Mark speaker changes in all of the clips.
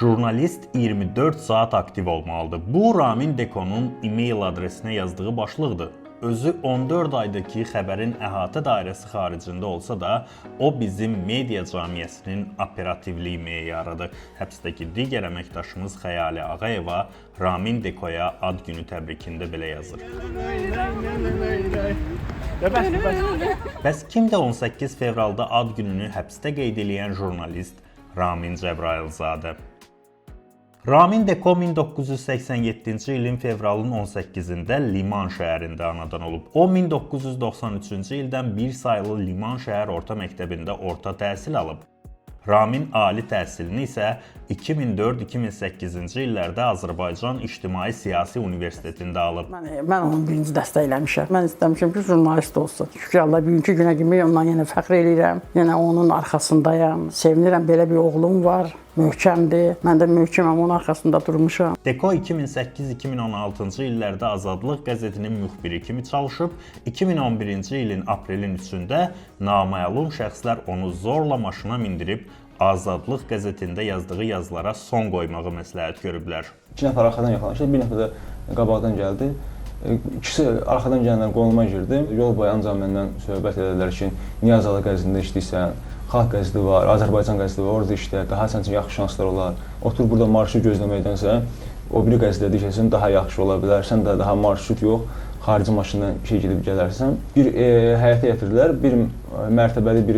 Speaker 1: Jurnalist 24 saat aktiv olmalıdır. Bu Ramin Dekonun e-mail adresinə yazdığı başlıqdır. Özü 14 aydakı xəbərin əhatə dairəsi xaricində olsa da, o bizim media cəmiyyətinin operativliyi meyarıdır. Həbsdəki digər əməkdaşımız Xəyali Ağayeva Ramin Dekoya ad günü təbrikində belə yazır. Bəs kimdə 18 fevralda ad gününü həbsdə qeyd edən jurnalist Ramin Cəbrayılzadə? Ramin Deko 1987-ci ilin fevralın 18-də Liman şəhərində anadan olub. O 1993-cü ildən bir sayılı Liman şəhər orta məktəbində orta təhsil alıb. Ramin ali təhsilini isə 2004-2008-ci illərdə Azərbaycan İctimai Siyasi Universitetində alıb.
Speaker 2: Mən onu birinci dəstəkləmişəm. Mən istəmişəm ki, jurnalist olsun. Şükür Allah, bugünkü günə kimi ondan yenə fəxr edirəm. Yenə onun arxasındayam. Sevinirəm, belə bir oğlum var. Möhkəmdir. Mən də möhkəməm, onun arxasında durmuşam.
Speaker 1: Deko 2008-2016-cı illərdə Azadlıq qəzetinin müxbiri kimi çalışıb, 2011-ci ilin aprelin 3-də naməlum şəxslər onu zorla maşına mindirib, Azadlıq qəzetində yazdığı yazılara son qoymağı məsləhət görüblər.
Speaker 3: 2 nəfər arxadan yaxalaşdı, bir nəfər də qabaqdan gəldi. İkisi arxadan gələnlər qoluma girdi. Yol boyu ancaq məndən söhbət edədilər ki, niyə Azadlıq qəzetində işləyirsən? Xalq qəzeti var, Azərbaycan qəzeti var, orada işlə, daha sənin üçün yaxşı şanslar olar. Otur burada marşrut gözləməkdənsə, o biri qəzetdə işləsən daha yaxşı ola bilər. Sən də daha marşrut yox, xarici maşınla gedib gələrsən. Bir həyətə gətirdilər, bir mərtəbəli bir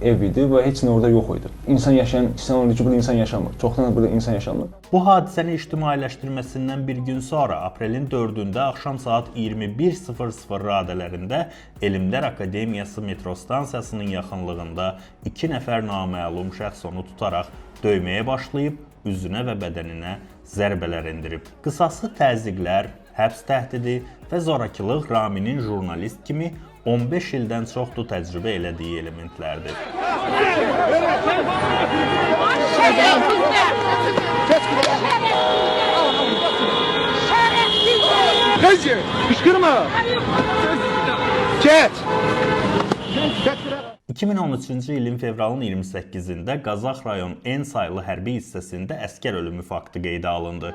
Speaker 3: ev idi və heç nə orada yox idi. İnsan yaşayan, sən orada ki, burada insan yaşamır. Çoxdan burada insan yaşamır.
Speaker 1: Bu hadisəni ictimailəşdirməsindən bir gün sonra, aprelin 4-də axşam saat 21:00 radələrində Elmlər Akademiyası metro stansiyasının yaxınlığında 2 nəfər naməlum şəxs onu tutaraq döyməyə başlayıb, üzünə və bədəninə zərbələr endirib. Qısası təzyiqlər, həbs təhdidi və zorakılıq Raminin jurnalist kimi 15 ildən çoxdur təcrübə elədiyi elementlərdir.
Speaker 4: Qızcı, qışqırma! Get!
Speaker 1: 2013-cü ilin fevralın 28-də Qazax rayon en sayılı hərbi hissəsində əskər ölümü faktı qeydə alındı.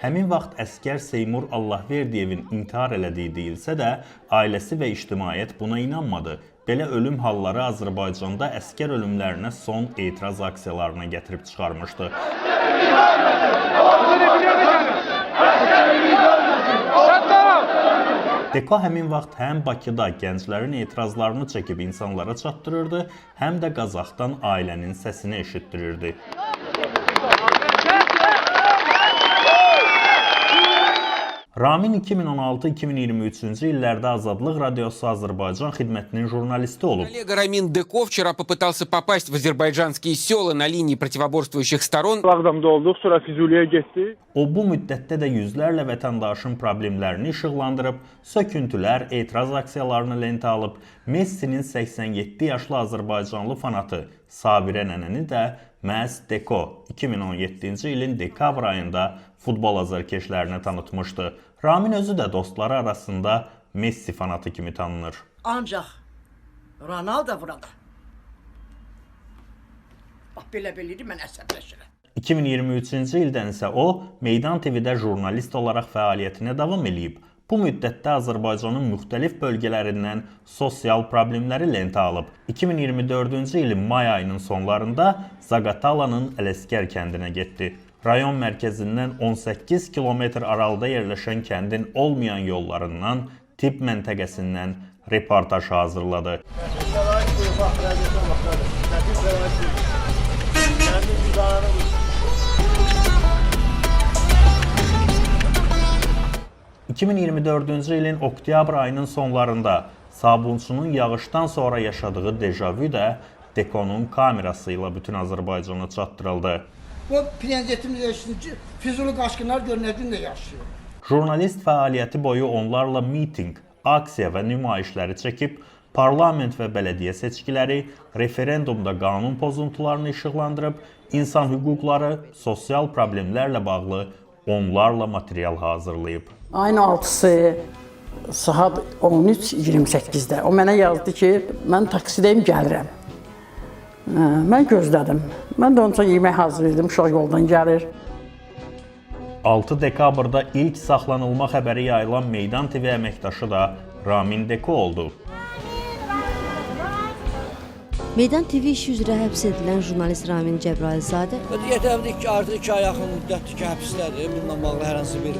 Speaker 1: Həmin vaxt əskər Seymur Allahverdiyevin intihar elədiyi deyilsə də, ailəsi və ictimaiyyət buna inanmadı. Belə ölüm halları Azərbaycanda əskər ölümlərinə son etiraz aksiyalarına gətirib çıxarmışdı. Deko həmin vaxt həm Bakıda gənclərin etirazlarını çəkib insanlara çatdırırdı, həm də Qazaxdan ailənin səsini eşitdirirdi. Ramin 2016-2023-cü illərdə Azadlıq Radiosu Azərbaycan xidmətinin jurnalisti olub.
Speaker 5: Коллега Рамин Деко вчера попытался попасть в азербайджанские села на линии противоборствующих сторон.
Speaker 4: Bağdamda olduq, sonra Füzuliyə getdik.
Speaker 1: O bu müddətdə də yüzlərlə vətəndaşın problemlərini işıqlandırıb, söküntülər, etiraz aksiyalarını lentə alıb, Messinin 87 yaşlı Azərbaycanlı fanatı Sabirə nənəni də məhz Deko 2017-ci ilin dekabr ayında futbol azarkeşlərinə tanıtmışdı. Ramin özü də dostları arasında Messi fanatı kimi tanınır.
Speaker 6: Ancaq Ronaldo burada. Bax, belə-beləydi, mən əsəbləşirəm.
Speaker 1: 2023-cü ildən isə o, Meydan TV-də jurnalist olaraq fəaliyyətinə davam eləyib. Bu müddətdə Azərbaycanın müxtəlif bölgələrindən sosial problemləri lentə alıb. 2024-cü ilin may ayının sonlarında Zaqatalanın Ələskər kəndinə getdi. Rayon mərkəzindən 18 kilometr aralıda yerləşən kəndin olmayan yollarından, tibb məntəqəsindən reportaj hazırladı. ...2024-cü ilin oktyabr ayının sonlarında Sabunçunun yağışdan sonra yaşadığı dejavu də Dekonun kamerası ilə bütün Azərbaycana çatdırıldı.
Speaker 7: Bu prezidentimiz yaşayıcı, Füzuli qaçqınlar görünəcündə yaşayır.
Speaker 1: Jurnalist fəaliyyəti boyu onlarla miting, aksiya və nümayişləri çəkib, parlament və bələdiyyə seçkiləri, referendumda qanun pozuntularını işıqlandırıb, insan hüquqları, sosial problemlərlə bağlı onlarla material hazırlayıb.
Speaker 2: Ayın 6-sı saat 13:28-də o mənə yazdı ki, mən taksidəyim, gəlirəm. Mən gözlədim. Mən də onun üçün yemək hazırlayırdım, uşaq yoldan gəlir.
Speaker 1: 6 dekabrda ilk saxlanılma xəbəri yayılan Meydan TV əməkdaşı da Ramin Deko oldu.
Speaker 8: Meydan TV işi üzrə həbs edilən jurnalist Ramin Cəbrayılzadə
Speaker 9: Yetəmdik ki, artıq 2 ay yaxın müddətdir ki, həbsdədir. Bununla bağlı hər hansı bir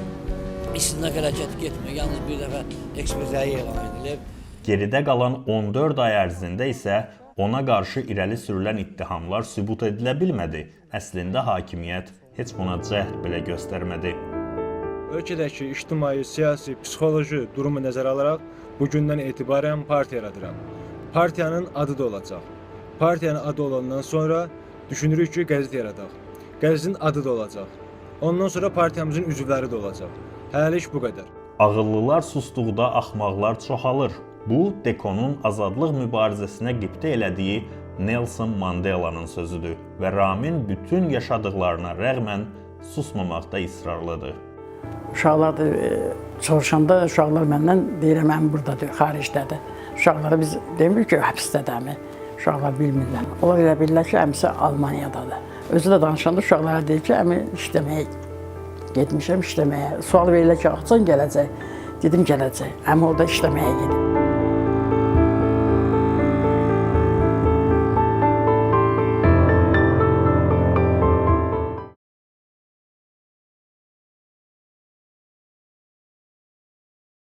Speaker 9: istinaq hərəkət getmir. Yalnız bir dəfə ekspertiza elan edilib.
Speaker 1: Geridə qalan 14 ay ərzində isə ona qarşı irəli sürülən ittihamlar sübut edilə bilmədi. Əslində hakimiyyət heç buna cəhd belə göstərmədi.
Speaker 3: Ölkədəki ictimai, siyasi, psixoloji durumu nəzərə alaraq bu gündən etibarən partiya yaradıram. Partiyanın adı da olacaq. Partiyanın adı olandan sonra düşünürük ki, qəzet yaradaq. Qəzetin adı da olacaq. Ondan sonra partiyamızın üzvləri də olacaq. Hələlik bu qədər.
Speaker 1: Ağıllılar sustuqda axmaqlar çoxalır. Bu, Dekonun azadlıq mübarizəsinə qibtə elədiyi Nelson Mandela'nın sözüdür və Ramin bütün yaşadıqlarına rəğmən susmamaqda israrlıdır.
Speaker 2: Uşaqlar da soruşanda uşaqlar məndən deyirəm, mən buradadır, xaricdədir. Uşaqlara biz demir ki, həbsdədəmi? Uşaqlar bilmirlər. Onlar elə bilirlər ki, əmisi Almaniyadadır. Özü də danışanda uşaqlara deyir ki, əmi işləməyə getmişəm, işləməyə. Sual verirlər ki, açan gələcək. Dedim gələcək. Əmi orada işləməyə gedib.